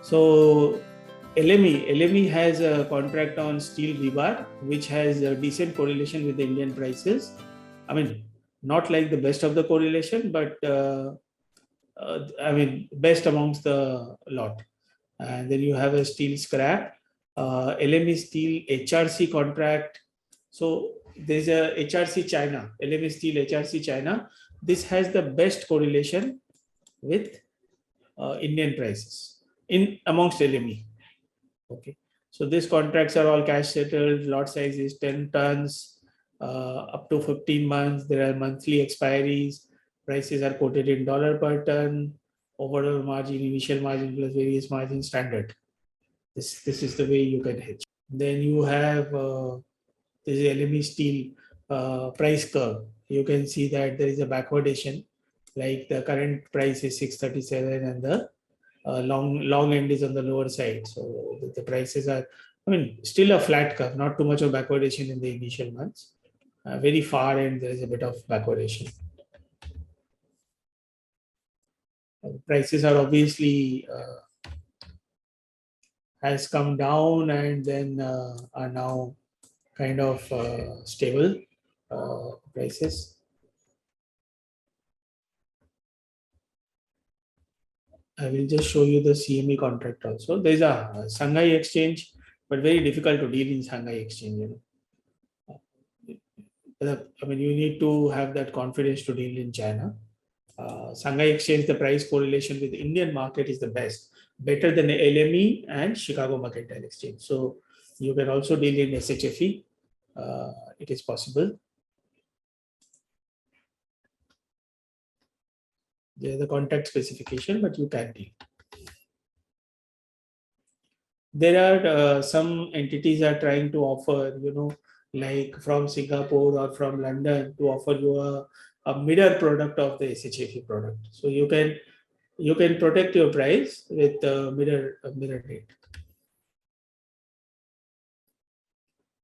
So LME has a contract on steel rebar, which has a decent correlation with the Indian prices. I mean, not like the best of the correlation, but I mean, best amongst the lot. And then you have a steel scrap, LME steel HRC contract. So there's a HRC China, LME steel HRC China. This has the best correlation with Indian prices in amongst LME. Okay, so these contracts are all cash settled. Lot size is 10 tons, up to 15 months. There are monthly expiries. Prices are quoted in dollar per ton. Overall margin, initial margin plus various margin standard. This is the way you can hedge. Then you have this LME steel price curve. You can see that there is a backwardation. Like the current price is 637 and the long end is on the lower side. So the prices are, I mean, still a flat curve, not too much of backwardation in the initial months. Very far end, there is a bit of backwardation. Prices are obviously has come down and then are now kind of stable prices. I will just show you the CME contract also. There's a Shanghai exchange, but very difficult to deal in Shanghai exchange. You know, I mean, you need to have that confidence to deal in China. Shanghai exchange, the price correlation with the Indian market is the best, better than the LME and Chicago Mercantile Exchange. So you can also deal in SHFE. It is possible. There's the contract specification, but you can deal. There are some entities are trying to offer, you know, like from Singapore or from London to offer you a mirror product of the SHFE product. So you can protect your price with mirror rate.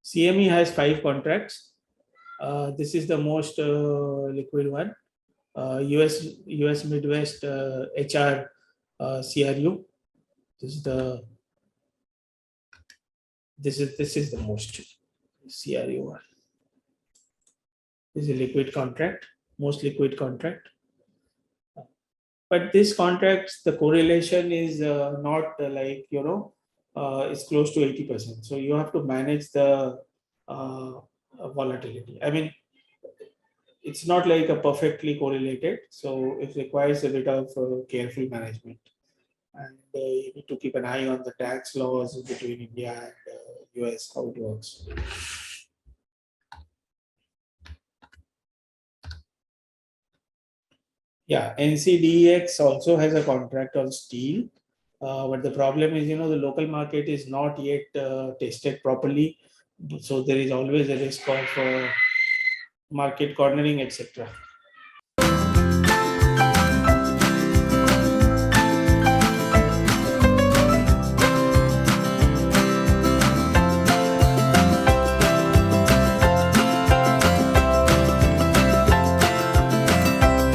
CME has 5 contracts. This is the most liquid one. US Midwest HR CRU. This is the most CRU one. This is a liquid contract, most liquid contract. But this contracts, the correlation is not like, you know, it's close to 80%. So you have to manage the volatility. I mean, it's not like a perfectly correlated. So it requires a bit of careful management. And you need to keep an eye on the tax laws between India and US, how it works. Yeah, NCDEX also has a contract on steel. But the problem is, you know, the local market is not yet tested properly. So there is always a risk of market cornering, etc.